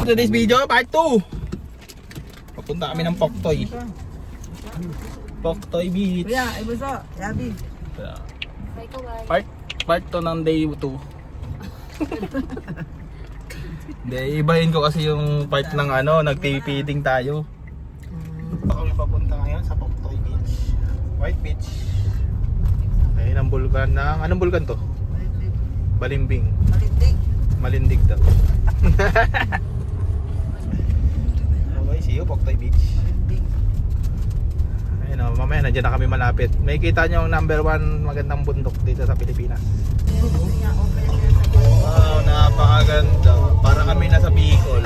today's video, part 2. Papunta kami ng Poktoy. Poktoy Beach. Kuya, ay buso, yabi. Part 2 ng day 2. Hindi, ibahin ko kasi yung part ng ano, nag-feeding tayo. Kami papunta ngayon sa Poktoy Beach. White Beach. Ayun ang bulkan ng, anong bulkan to? Balimbing. Malindig daw. Okay, see you Poktoy Beach. Ayun o, mamaya nandiyan na kami malapit. May kita nyo ang number 1 magandang bundok dito sa Pilipinas. Wow, napakaganda. Para kami nasa Bicol.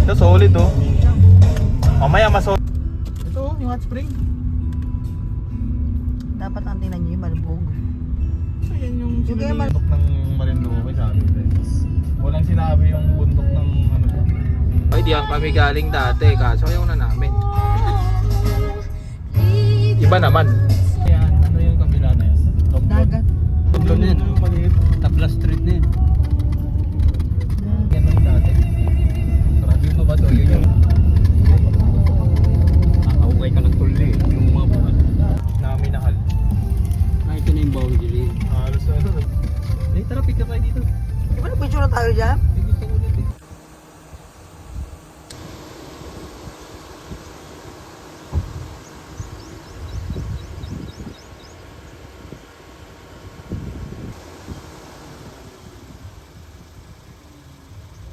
Ito solid oh. Mamaya mas solid. Ito yung hot spring. Dapat ang tingnan nyo yung malubog. Ayan yung bundok ng Marinduque, sabi ko. Walang sinabi yung bundok ng ano. Ay, diyan kami galing dati, kaso ayaw na namin. Iba naman. Ayan, ano yung kabila na yan? Dagat. Ito na yun, maliit. Tabla Street na yun. Yan yung dati. Sarap yung ba ito? Yun yung nakahukay ka ng tuli. Yung mga buwan. Naminahal. Ito na yung boundary. Halos na ito. Eh, tara, pick up tayo dito. Ano, picture na tayo dyan? Gusto ko ulit eh.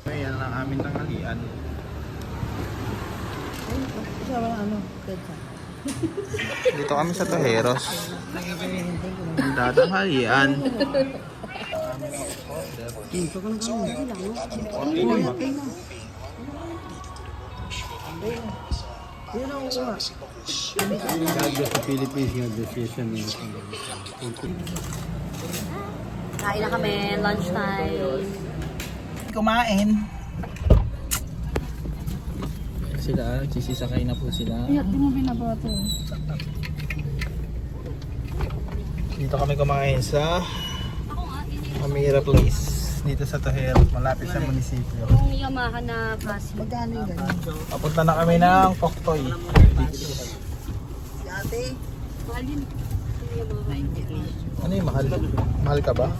Ayan ang aming tanghalian. Isa ba ano? Pizza. Dito kami sa Tojeros. Tatanghalian. Sa Philippines nga decision nila. Kain na kami, lunchtime. Kumain. Sila, nagsisisakay na po sila. Di mo binabato. Dito kami kumain sa Amira Place. Dito sa Tojeros, malapit sa munisipyo. Yung Yamaha na kasi. Magkano yung ganyan? Papunta na kami ng Poktoy Beach. Ate, Mahal yun. Yung Yamaha. Ano yung mahal? Mahal ka ba?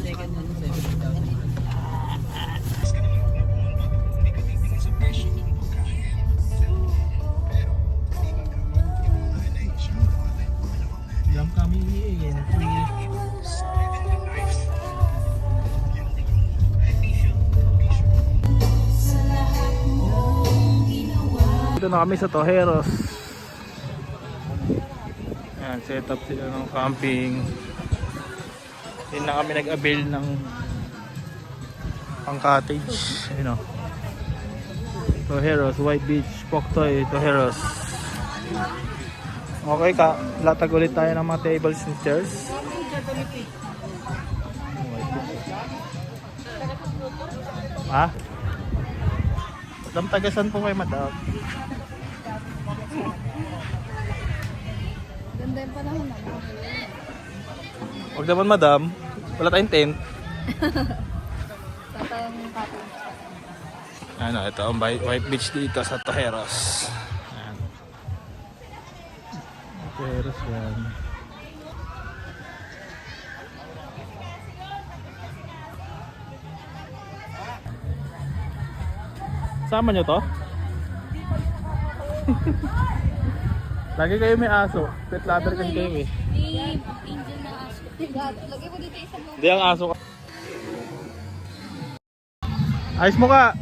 Diyan kami entry. Dito na kami sa Tojeros. Ayan, set up sila ng camping. Hindi na kami nag-avail ng pang cottage. Ayun o. Tojeros, White Beach, Poktoy, Tojeros. Okay ka, latag ulit tayo ng mga tables and chairs. Ha? Madam, tagasan po kayo madam. Ganda yung panahon na. Huwag naman madam, wala tayong tent. Tatayang kapit. Ano, ito ang White Beach dito sa Tojeros. Ayan. Tojeros yan. Sama nyo to? Lagi kayo may aso. Pet lover kasi kayo eh. May angel na aso. Lagay mo dito isang Hindi ang aso ka. Ayos mo ka!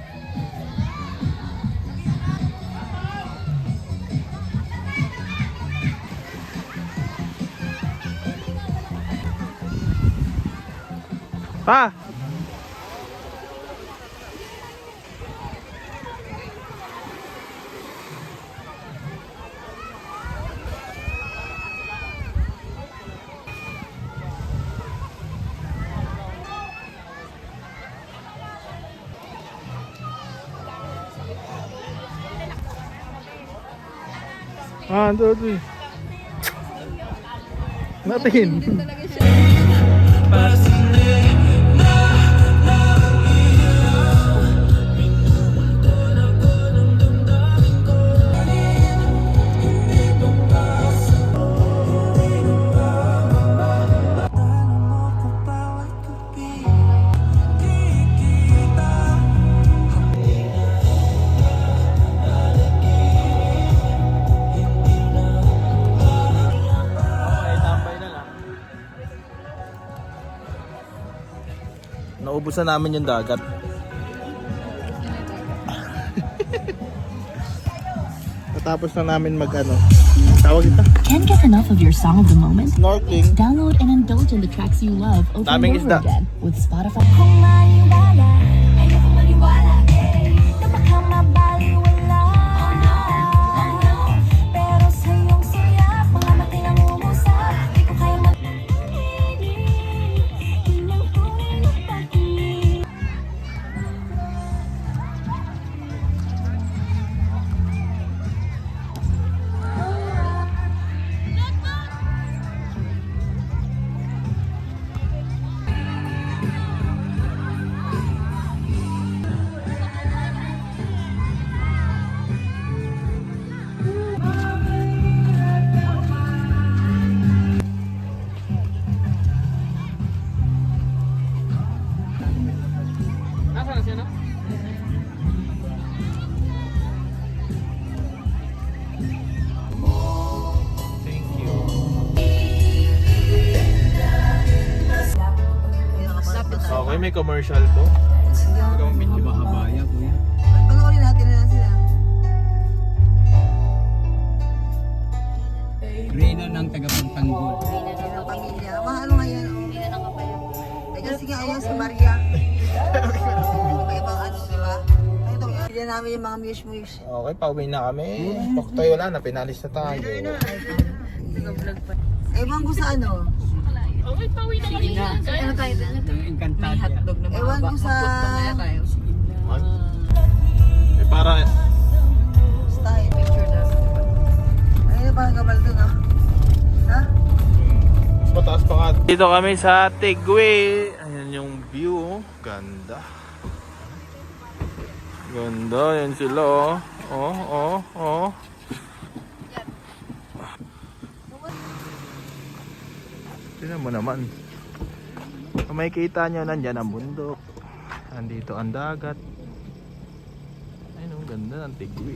Pa! Ah, ito. Natin. talaga siya. Naubos na namin yung dagat. Natapos na namin tawag ito? Can't get enough of your song of the moment? Snorkeling. Download and indulge in the tracks you love over and Daming over isda. again with Spotify. Kung maniwala, ayoko maniwala, na baka mabaliwala. Oh no, pero sa iyong siya, mga matay nang umusap, di ko kaya mag-ibig, yun ang tunay na pag-ibig. Thank you. Okay, may commercial po. Medyo mahabaya kuya. Panoorin natin na lang sila. Reyna ng taga-Pagtanggol. Ang pamilya. Ano ngayon? Hindi na nakapayag. Eh, kasi nga ayan si Maria. Iba-ibang di ba? Ito, pili namin yung mga muse-muse. Okay, pauwi na kami. Paktoy wala na, pinalis na tayo. Ewan ko sa ano. Okay, pauwi na kami. Ano tayo doon? Ng Encantadia. Ewan ko sa Ay. Eh, para style. Picture na. Ayun parang gabal doon ah. Ha? mas mataas pa nga. Dito kami sa Tigwe. Ayan yung view. Ganda. Ganda. Yan sila oh. Tingnan mo naman. Kung may kita nyo, nandyan ang bundok. Andito ang dagat. Ayun, ang ganda ng Tigwe.